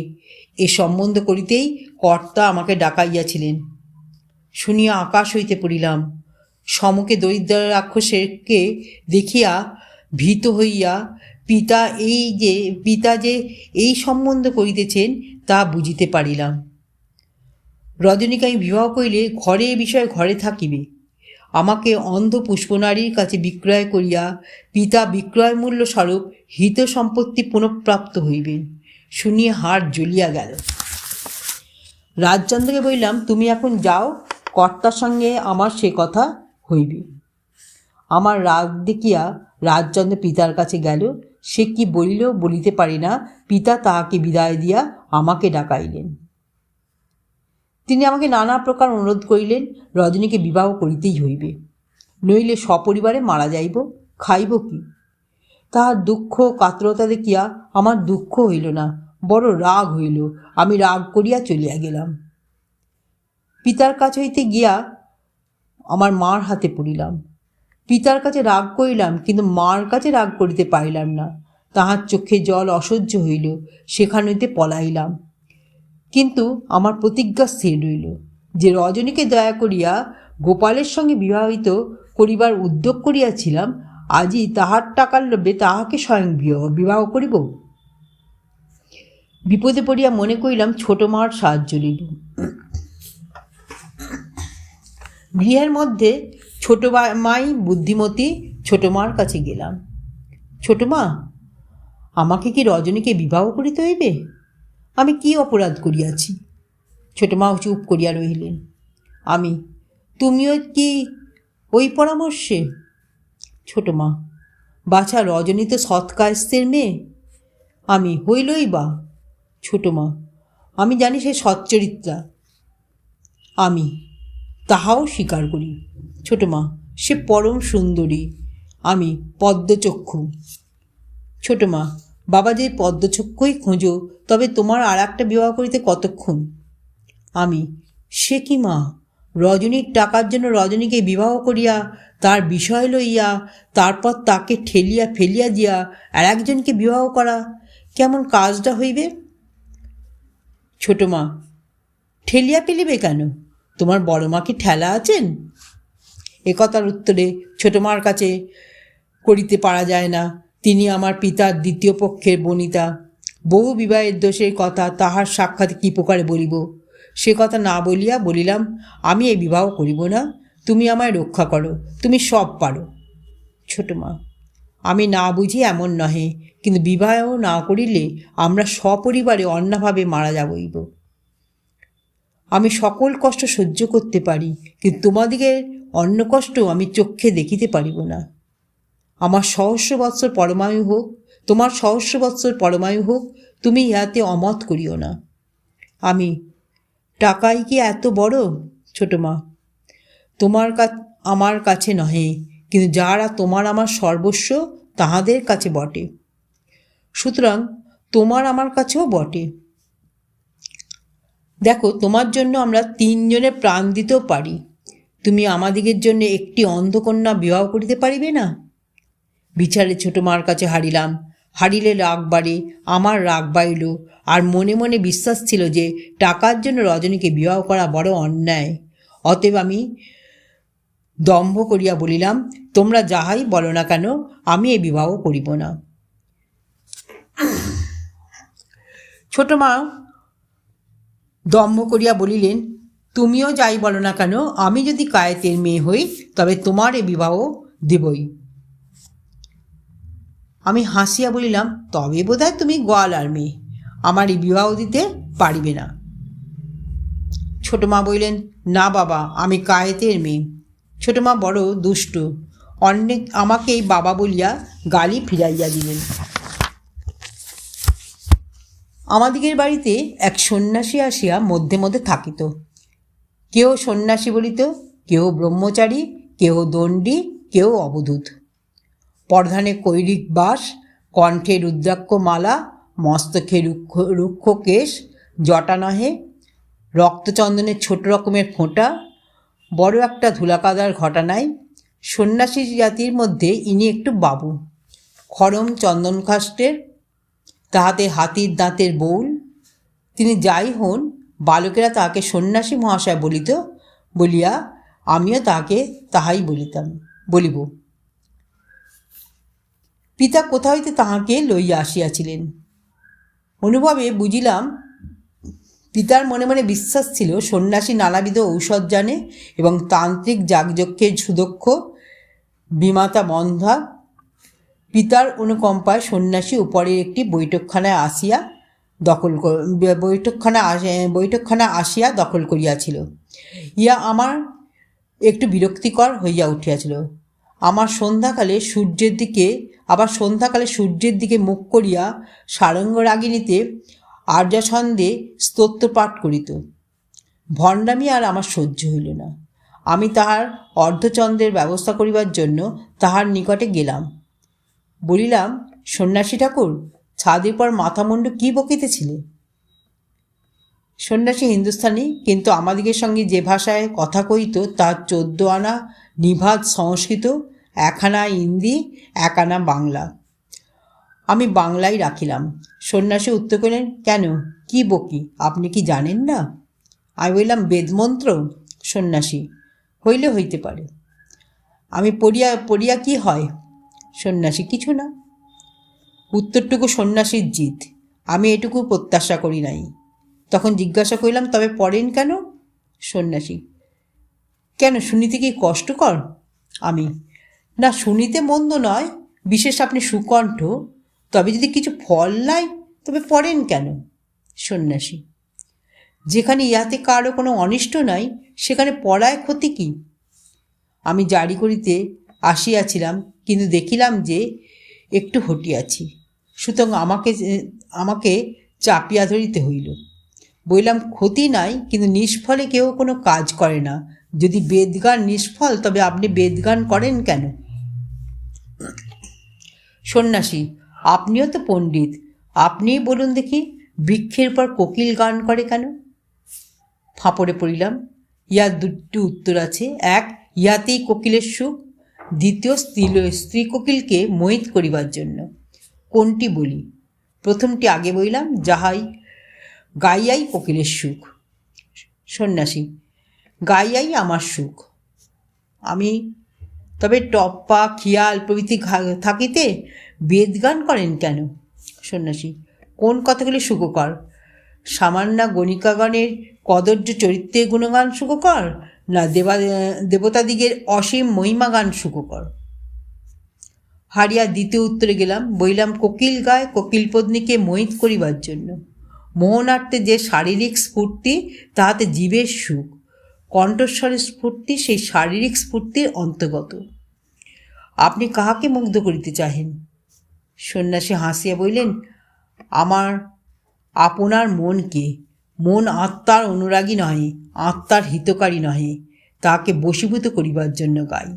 এ সম্বন্ধ করিতেই কর্তা আমাকে ডাকাইয়াছিলেন। শুনিয়া আকাশ হইতে পড়িলাম। সমুখে দরিদ্র রাক্ষসকে দেখিয়া ভীত হইয়া পিতা যে এই সম্বন্ধ করিতেছেন তা বুঝিতে পারিলাম। রজনীকে আমি বিবাহ করিলে ঘরে এ বিষয়ে ঘরে থাকিবে। আমাকে অন্ধ পুষ্পনারীর কাছে বিক্রয় করিয়া পিতা বিক্রয় মূল্য স্বরূপ হিত সম্পত্তি পুনঃপ্রাপ্ত হইবেন। শুনিয়া হাড় জ্বলিয়া গেল। রাজচন্দ্রকে বললাম, তুমি এখন যাও, কর্তার সঙ্গে আমার সে কথা হইবে। আমার রাগ দেখিয়া রাজচন্দ্র পিতার কাছে গেল। সে কি বলিল বলিতে পারি না। পিতা তাহাকে বিদায় দিয়া আমাকে ডাকাইলেন। তিনি আমাকে নানা প্রকার অনুরোধ করিলেন, রজনীকে বিবাহ করিতেই হইবে, নইলে সপরিবারে মারা যাইব, খাইব কি? তাহার দুঃখ কাতরতা দেখিয়া আমার দুঃখ হইল না, বড় রাগ হইল। আমি রাগ করিয়া চলিয়া গেলাম। পিতার কাছে হইতে গিয়া আমার মার হাতে পড়িলাম। পিতার কাছে রাগ করিলাম, কিন্তু মার কাছে রাগ করিতে পারিলাম না। তাহার চোখে জল অসহ্য হইল, সেখান হইতে পলাইলাম। কিন্তু আমার প্রতিজ্ঞা স্থির রইল যে রজনীকে দয়া করিয়া গোপালের সঙ্গে বিবাহিত করিবার উদ্যোগ করিয়াছিলাম, আজই তাহার টাকার লোভে তাহাকে স্বয়ং বিবাহ করিব। বিপদে পড়িয়া মনে করিলাম ছোট মার সাহায্য লইব। গৃহের মধ্যে ছোট মাই বুদ্ধিমতী ছোট মার কাছে গেলাম। ছোট মা, আমাকে কি রজনীকে বিবাহ করিতে হইবে? আমি কি অপরাধ করিয়াছি? ছোট মা চুপ করিয়া রহিলেন। আমি, তুমিও কি ওই পরামর্শে? ছোট মা, বাছা, রজনী তো সৎকায়স্থের মেয়ে। আমি, হইলই বা। ছোট মা, আমি জানি সে সচ্চরিত্রা। আমি, তাহাও স্বীকার করি। ছোট মা, সে পরম সুন্দরী। আমি, পদ্মচক্ষু। ছোট মা, বাবা যে পদ্মচক্ষুই খোঁজো, তবে তোমার আর একটা বিবাহ করিতে কতক্ষণ? আমি, সে কি মা, রজনীর টাকার জন্য রজনীকে বিবাহ করিয়া তার বিষয় লইয়া তারপর তাকে ঠেলিয়া ফেলিয়া দিয়া আর একজনকে বিবাহ করা কেমন কাজটা হইবে? ছোট মা, ঠেলিয়া ফেলিবে কেন? তোমার বড় মা কি ঠেলা আছেন? একথার উত্তরে ছোট মার কাছে করিতে পারা যায় না। তিনি আমার পিতার দ্বিতীয় পক্ষের বনিতা। বহু বিবাহের দোষের কথা তাহার সাক্ষাৎ কী প্রকারে বলিব? সে কথা না বলিয়া বলিলাম, আমি এই বিবাহ করিব না, তুমি আমায় রক্ষা করো, তুমি সব পারো। ছোট মা, আমি না বুঝি এমন নহে, কিন্তু বিবাহ না করিলে আমরা সপরিবারে অন্যভাবে মারা যাবইব। আমি সকল কষ্ট সহ্য করতে পারি, কিন্তু তোমাদিগের অন্য কষ্ট আমি চক্ষে দেখিতে পারিব না। আমার সহস্র বৎসর পরমায়ু হোক, তোমার সহস্র বৎসর পরমায়ু হোক, তুমি ইহাতে অমত করিও না। আমি, টাকাই কি এত বড়? ছোট মা, আমার কাছে নহে, কিন্তু যাহারা তোমার আমার সর্বস্ব তাহাদের কাছে বটে। সুতরাং তোমার আমার কাছেও বটে। দেখো, তোমার জন্য আমরা 3 জনে প্রাণ দিতেও পারি। তুমি আমাদিগের জন্য একটি অন্ধকন্যা বিবাহ করিতে পারিবে না? বিচারে ছোট মার কাছে হারিলাম। হারিলে রাগ বাড়ে, আমার রাগ বাড়িল। আর মনে মনে বিশ্বাস ছিল যে টাকার জন্য রজনীকে বিবাহ করা বড় অন্যায়। অতএব আমি দম্ভ করিয়া বলিলাম, তোমরা যাহাই বলো না কেন, আমি এ বিবাহ করিব না। ছোট মা দম্ভ করিয়া বলিলেন, তুমিও যাই বলো না কেন, আমি যদি কায়েতের মেয়ে হই তবে তোমার এ বিবাহ দেবই। আমি হাসিয়া বলিলাম, তবে বোধহয় তুমি গোয়ালার মেয়ে, আমার এই বিবাহ দিতে পারিবে না। ছোট মা বললেন, না বাবা, আমি কায়েতের মেয়ে। ছোট মা বড় দুষ্টু, অনেক আমাকেই বাবা বলিয়া গালি ফিরাইয়া দিলেন। আমাদিগের বাড়িতে এক সন্ন্যাসী আসিয়া মধ্যে মধ্যে থাকিত। কেউ সন্ন্যাসী বলিত, কেউ ব্রহ্মচারী, কেউ দণ্ডী, কেউ অবধূত। পরধানে কৈরিক বাস, কণ্ঠে রুদ্রাক্ষ মালা, মস্তকে রুক্ষ কেশ, জটা নহে, রক্তচন্দনের ছোট রকমের ফোঁটা, বড় একটা ধুলাকাদার ঘটা নাই। সন্ন্যাসী জাতির মধ্যে ইনি একটু বাবু, খরম চন্দন কাষ্টের, তাহাতে হাতির দাঁতের বউল। তিনি যাই হন, বালকেরা তাহাকে সন্ন্যাসী মহাশয় বলিত বলিয়া আমিও তাহাকে তাহাই বলিব। পিতা কোথা হইতে তাহাকে লইয়া আসিয়াছিলেন। অনুভবে বুঝিলাম পিতার মনে মনে বিশ্বাস ছিল সন্ন্যাসী নানাবিধ ঔষধ জানে এবং তান্ত্রিক যাগযজ্ঞের সুদক্ষ, বিমাতা বন্ধা। পিতার অনুকম্পায় সন্ন্যাসী উপরের একটি বৈঠকখানায় আসিয়া দখল করিয়াছিল। ইয়া আমার একটু বিরক্তিকর হইয়া উঠিয়াছিল। সন্ধ্যাকালে সূর্যের দিকে মুখ করিয়া সারঙ্গরাগিণীতে আর্যাছন্দে স্তোত্র পাঠ করিত। ভণ্ডামি আর আমার সহ্য হইল না। আমি তাহার অর্ধচন্দ্রের ব্যবস্থা করিবার জন্য তাহার নিকটে গেলাম। বলিলাম, সন্ন্যাসী ঠাকুর, ছাদের পর মাথামুন্ডু কি বকিতেছিলে? সন্ন্যাসী হিন্দুস্থানি, কিন্তু আমাদিগের সঙ্গে যে ভাষায় কথা কইত তার 14 আনা নিভাত সংস্কৃত, 1 আনা হিন্দি, 1 আনা বাংলা। আমি বাংলাই রাখিলাম। সন্ন্যাসী উত্তর করিলেন, কেন, কি বকি, আপনি কি জানেন না? আমি বললাম, বেদমন্ত্র। সন্ন্যাসী, হইলে হইতে পারে। আমি পড়িয়া কি হয়? সন্ন্যাসী, কিছু না। উত্তরটুকু সন্ন্যাসীর জিত, আমি এটুকু প্রত্যাশা করি নাই। তখন জিজ্ঞাসা করিলাম, তবে পড়েন কেন? সন্ন্যাসী, কেন, শুনিতে কি কষ্টকর? আমি, না, শুনিতে মন্দ নয়, বিশেষ আপনি সুকণ্ঠ, তবে যদি কিছু ফল নাই তবে পড়েন কেন? সন্ন্যাসী, যেখানে ইহাতে কারও কোনো অনিষ্ট নাই সেখানে পড়ায় ক্ষতি কি? আমি জারি করিতে আসিয়াছিলাম, কিন্তু দেখিলাম যে একটু হটিয়াছি, সুতরাং আমাকে চাপিয়া ধরিতে হইল। বললাম, ক্ষতি নাই, কিন্তু নিষ্ফলে কেউ কোনো কাজ করে না। যদি বেদগান নিষ্ফল, তবে আপনি বেদগান করেন কেন? সন্ন্যাসী, আপনিও তো পণ্ডিত, আপনিই বলুন দেখি, বৃক্ষের পর কোকিল গান করে কেন? ফাঁপড়ে পড়িলাম। ইহার 2টি উত্তর আছে। 1, ইহাতেই কোকিলের সুখ। 2, স্ত্রী কোকিলকে মোহিত করিবার জন্য। কোনটি বলি? প্রথমটি আগে বইলাম, গাইয়াই কোকিলের সুখ। সন্ন্যাসী, গাইয়াই আমার সুখ। আমি, তবে টপ্পা, খিয়াল প্রভৃতি থাকিতে বেদগান করেন কেন? সন্ন্যাসী, কোন কথাগুলি সুখকর? সামান্য গণিকাগণের কদর্য চরিত্রের গুণগান সুখকর, না দেবতাদিগের অসীম মহিমাগান সুখকর? হারিয়া 2য় উত্তরে গেলাম। বইলাম, কোকিল গায় কোকিলপত্নীকে মোহিত করিবার জন্য। মোহনার্থে যে শারীরিক স্ফূর্তি, তাহাতে জীবের সুখ। কণ্ঠস্বরের স্ফূর্তি সেই শারীরিক স্ফূর্তির অন্তর্গত। আপনি কাহাকে মুগ্ধ করিতে চাহেন? সন্ন্যাসী হাসিয়া বললেন, আপনার মনকে। মন আত্মার অনুরাগী নহে, আত্মার হিতকারী নহে। তাহাকে বশীভূত করিবার জন্য গাই।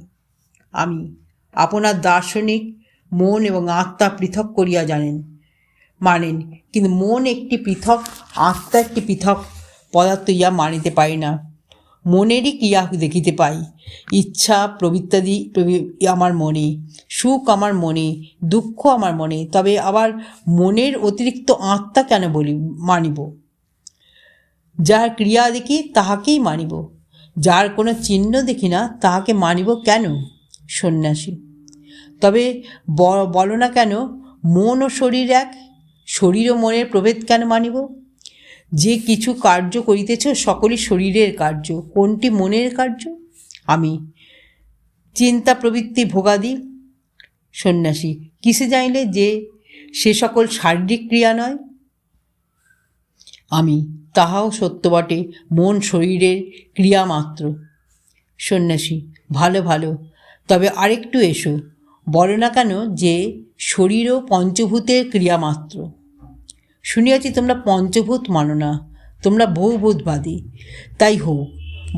আমি আপনার দার্শনিক মন এবং আত্মা পৃথক করিয়া মানেন, কিন্তু মন একটি পৃথক, আত্মা একটি পৃথক পদার্থ ইয়া মানিতে পারি না। মনেরই ক্রিয়া দেখিতে পাই। ইচ্ছা প্রবৃত্তাদি আমার মনে, সুখ আমার মনে, দুঃখ আমার মনে। তবে আবার মনের অতিরিক্ত আত্মা কেন মানিব? যার ক্রিয়া দেখি তাহাকেই মানিব, যার কোনো চিহ্ন দেখি না তাহাকে মানিব কেন? সন্ন্যাসী: তবে বলো না কেন মন ও শরীর এক? শরীর ও মনের প্রভেদ কেন মানিব? যে কিছু কার্য করিতেছ সকলই শরীরের কার্য, কোনটি মনের কার্য? আমি: চিন্তা প্রবৃত্তি ভোগাদি। সন্ন্যাসী: কিসে জানিলে যে সে সকল শারীরিক ক্রিয়া নয়? আমি: তাহাও সত্য বটে, মন শরীরের ক্রিয়া মাত্র। সন্ন্যাসী: ভালো ভালো, তবে আরেকটু এসো, বলো না কেন যে শরীরও পঞ্চভূতের ক্রিয়া মাত্র? শুনিয়াছি তোমরা পঞ্চভূত মানো না, তোমরা বহুভূতবাদী। তাই হোক,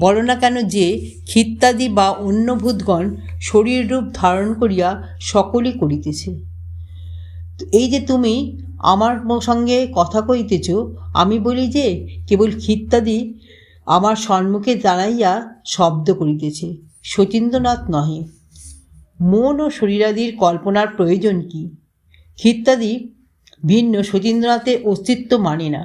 বলো না কেন যে ক্ষিত্তাদি বা অন্য ভূতগণ শরীর রূপ ধারণ করিয়া সকলই করিতেছে। এই যে তুমি আমার সঙ্গে কথা কইতেছ, আমি বলি যে কেবল ক্ষিত্তাদি আমার সম্মুখে দাঁড়াইয়া শব্দ করিতেছে, শচীন্দ্রনাথ নহে। মন ও শরীরাদির কল্পনার প্রয়োজন কি? ক্ষিত্তাদি ভিন্ন শচীন্দ্রনাথের অস্তিত্ব মানে না।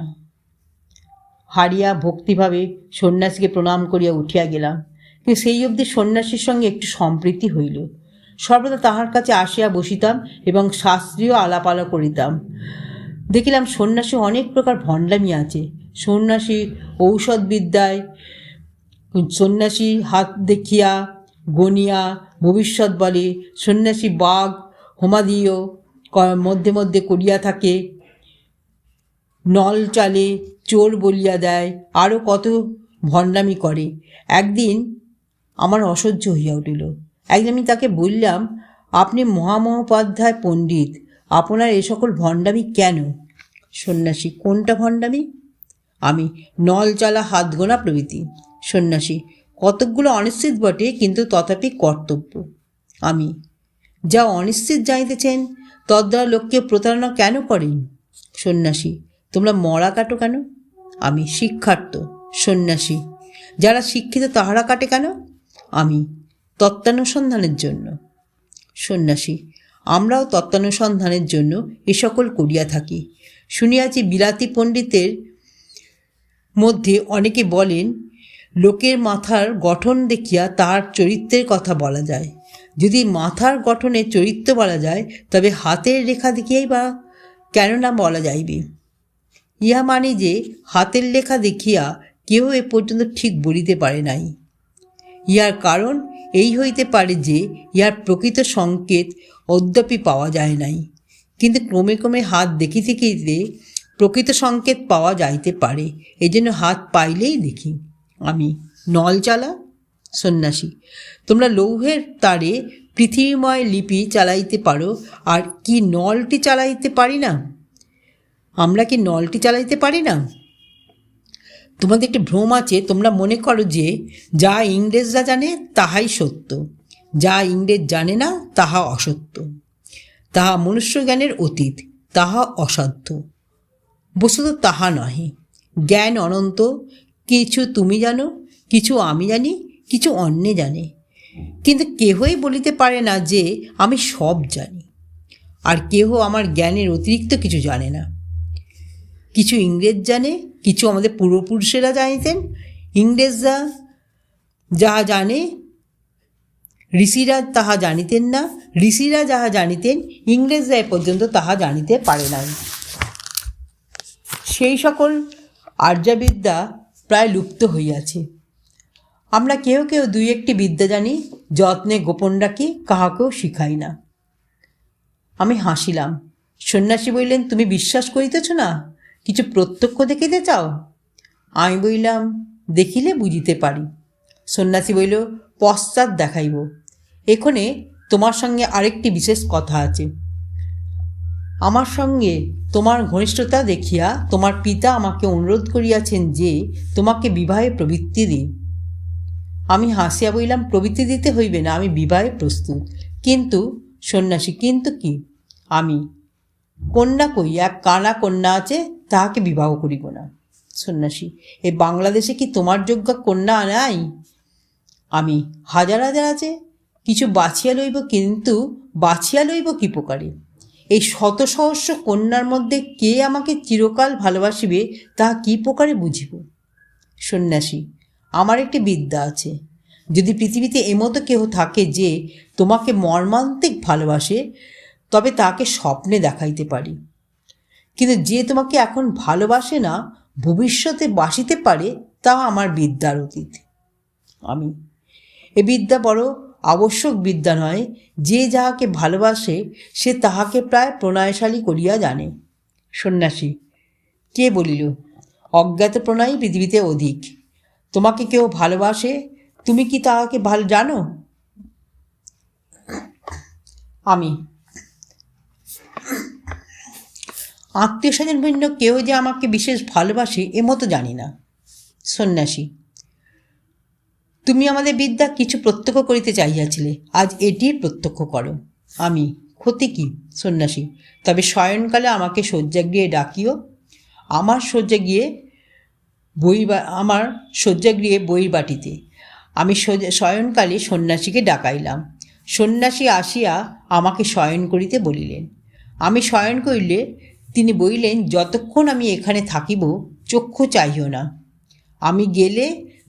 হারিয়া ভক্তিভাবে সন্ন্যাসীকে প্রণাম করিয়া উঠিয়া গেলাম, কিন্তু সেই অবধি সন্ন্যাসীর সঙ্গে একটু সম্প্রীতি হইল। সর্বদা তাহার কাছে আসিয়া বসিতাম এবং শাস্ত্রীয় আলাপালা করিতাম। দেখিলাম সন্ন্যাসী অনেক প্রকার ভণ্ডামি আছে। সন্ন্যাসী ঔষধবিদ্যায়, সন্ন্যাসী হাত দেখিয়া গনিয়া ভবিষ্যৎ বলে, সন্ন্যাসী বাঘ হোমাদিও মধ্যে মধ্যে করিয়া থাকে, নল চালে চোর বলিয়া দেয়, আরও কত ভণ্ডামি করে। একদিন আমার অসহ্য হইয়া উঠিল। একদিন আমি তাকে বললাম, আপনি মহামহোপাধ্যায় পণ্ডিত, আপনার এ সকল ভণ্ডামি কেন? সন্ন্যাসী: কোনটা ভণ্ডামি? আমি: নল চালা, হাত গোনা প্রভৃতি। সন্ন্যাসী: কতকগুলো অনিশ্চিত বটে, কিন্তু তথাপি কর্তব্য। আমি: যা অনিশ্চিত জানিতেছেন তদ্দ্বারা লোককে প্রতারণা কেন করেন? সন্ন্যাসী: তোমরা মরা কাটো কেন? আমি: শিক্ষার্থ। সন্ন্যাসী: যারা শিক্ষিত তাহারা কাটে কেন? আমি: তত্ত্বানুসন্ধানের জন্য। সন্ন্যাসী: আমরাও তত্ত্বানুসন্ধানের জন্য এ সকল করিয়া থাকি। শুনিয়াছি বিলাতি পণ্ডিতের মধ্যে অনেকে বলেন, লোকের মাথার গঠন দেখিয়া তার চরিত্রের কথা বলা যায়। যদি মাথার গঠনে চরিত্র বলা যায়, তবে হাতের রেখা দেখিয়াই বা কেন না বলা যাইবে? ইহা মানে যে হাতের লেখা দেখিয়া কেউ এ পর্যন্ত ঠিক বলিতে পারে নাই। ইহার কারণ এই হইতে পারে যে ইহার প্রকৃত সংকেত অদ্যাপি পাওয়া যায় নাই, কিন্তু ক্রমে ক্রমে হাত দেখিতে দেখিতে প্রকৃত সংকেত পাওয়া যাইতে পারে। এই জন্য হাত পাইলেই দেখি। আমি: নল চালা। সন্ন্যাসী: তোমরা লৌহের তারে পৃথিবীময় লিপি চালাইতে পারো, আর কি নলটি চালাইতে পারি না? আমরা কি নলটি চালাইতে পারি না? তোমাদের একটি ভ্রম আছে, তোমরা মনে করো যে যা ইংরেজরা জানে তাহাই সত্য, যা ইংরেজ জানে না তাহা অসত্য, তাহা মনুষ্য জ্ঞানের অতীত, তাহা অসাধ্য। বস্তুত তাহা নহে। জ্ঞান অনন্ত। কিছু তুমি জানো, কিছু আমি জানি, কিছু অন্যে জানে, কিন্তু কেহই বলিতে পারে না যে আমি সব জানি। আর কেহ আমার জ্ঞানের অতিরিক্ত কিছু জানে না। কিছু ইংরেজ জানে, কিছু আমাদের পূর্বপুরুষেরা জানিতেন। ইংরেজরা যাহা জানে ঋষিরা তাহা জানিতেন না, ঋষিরা যাহা জানিতেন ইংরেজরা এ পর্যন্ত তাহা জানিতে পারে নাই। সেই সকল আর্যবিদ্যা প্রায় লুপ্ত হইয়াছে। আমরা কেউ কেউ দুই একটি বিদ্যা জানি, যত্নে গোপন রাখি, কাহাকেও শিখাই না। আমি হাসিলাম। সন্ন্যাসী বললেন, তুমি বিশ্বাস করিতেছ না? কিছু প্রত্যক্ষ দেখিতে চাও? আমি বললাম, দেখিলে বুঝিতে পারি। সন্ন্যাসী বলিল, পশ্চাৎ দেখাইব। এখানে তোমার সঙ্গে আরেকটি বিশেষ কথা আছে। আমার সঙ্গে তোমার ঘনিষ্ঠতা দেখিয়া তোমার পিতা আমাকে অনুরোধ করিয়াছেন যে তোমাকে বিবাহে প্রবৃত্তি দিই। আমি হাসিয়া বলিলাম, প্রবৃত্তি দিতে হইবে না, আমি বিবাহে প্রস্তুত। কিন্তু সন্ন্যাসী, কিন্তু কি? আমি, কন্যা কই, এক কানা কন্যা আছে, তাহাকে বিবাহ করিব না। সন্ন্যাসী, এ বাংলাদেশে কি তোমার যোগ্য কন্যা নাই? আমি, হাজার হাজার আছে, কিছু বাছিয়া লইব, কিন্তু বাছিয়া লইব কি প্রকারে? এই শত সহস্র কন্যার মধ্যে কে আমাকে চিরকাল ভালোবাসিবে তাহা কি প্রকারে বুঝিব? সন্ন্যাসী, আমার একটি বিদ্যা আছে। যদি পৃথিবীতে এমতো কেহ থাকে যে তোমাকে মর্মান্তিক ভালোবাসে, তবে তাকে স্বপ্নে দেখাইতে পারি। কিন্তু যে তোমাকে এখন ভালোবাসে না, ভবিষ্যতে বাসিতে পারে, তা আমার বিদ্যার অতীত। আমি, এ বিদ্যা বড় আবশ্যক বিদ্যা নয়। যে যাহাকে ভালোবাসে সে তাহাকে প্রায় প্রণয়শালী করিয়া জানে। সন্ন্যাসী, কে বলিল? অজ্ঞাত প্রণয়ী পৃথিবীতে অধিক। তোমাকে কেউ ভালোবাসে, তুমি কি তাহাকে ভালো জানো? আমি, আত্মীয় স্বজন ভিন্ন কেউ যে আমাকে বিশেষ ভালোবাসে এমতো জানি না। সন্ন্যাসী, তুমি আমাদের বিদ্যা কিছু প্রত্যক্ষ করিতে চাহিয়াছিলে, আজ এটির প্রত্যক্ষ করো। আমি, ক্ষতি কি? সন্ন্যাসী, তবে শয়নকালে আমাকে শয্যাগৃহে ডাকিও। আমার শয্যাগৃহে বই বাটিতে আমি শয়নকালে সন্ন্যাসীকে ডাকাইলাম। সন্ন্যাসী আসিয়া আমাকে শয়ন করিতে বলিলেন। আমি শয়ন করিলে তিনি বলিলেন, যতক্ষণ আমি এখানে থাকিব চক্ষু চাহিও না, আমি গেলে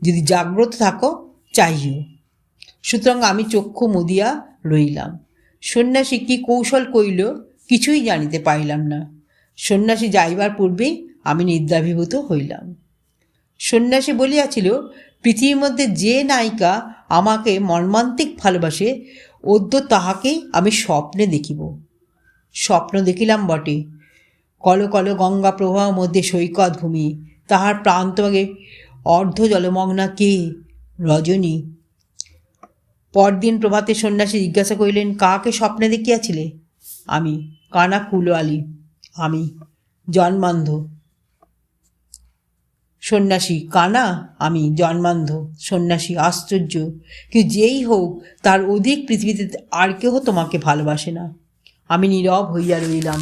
যদি জাগ্রত থাকো চাহিও। সুতরাং আমি চক্ষু মুদিয়া রইলাম। সন্ন্যাসী কি কৌশল কইল কিছুই জানিতে পারিলাম না। সন্ন্যাসী যাইবার পূর্বেই আমি নিদ্রাভিভূত হইলাম। সন্ন্যাসী বলিয়াছিল, পৃথিবীর মধ্যে যে নায়িকা আমাকে মর্মান্তিক ভালোবাসে, অদ্য তাহাকেই আমি স্বপ্নে দেখিব। স্বপ্ন দেখিলাম বটে, কল কল গঙ্গা প্রবাহ মধ্যে সৈকত ভূমি, তাহার প্রান্তভাগে অর্ধ জলমগ্না কে? রজনী। পরদিন প্রভাতে সন্ন্যাসী জিজ্ঞাসা করিলেন, কাকে স্বপ্নে দেখিয়াছিলে? আমি, কানা কুলআলী। আমি, জন্মান্ধ। সন্ন্যাসী, কানা? আমি, জন্মান্ধ। সন্ন্যাসী, আশ্চর্য! কি যেই হোক, তার অধিক পৃথিবীতে আর কেহ তোমাকে ভালোবাসে না। আমি নীরব হইয়া রইলাম।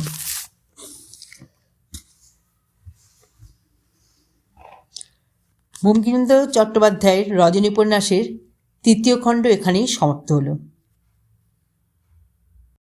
বঙ্কিমচন্দ্র চট্টোপাধ্যায়ের রজনী উপন্যাসের 3য় খণ্ড এখানেই সমাপ্ত হলো।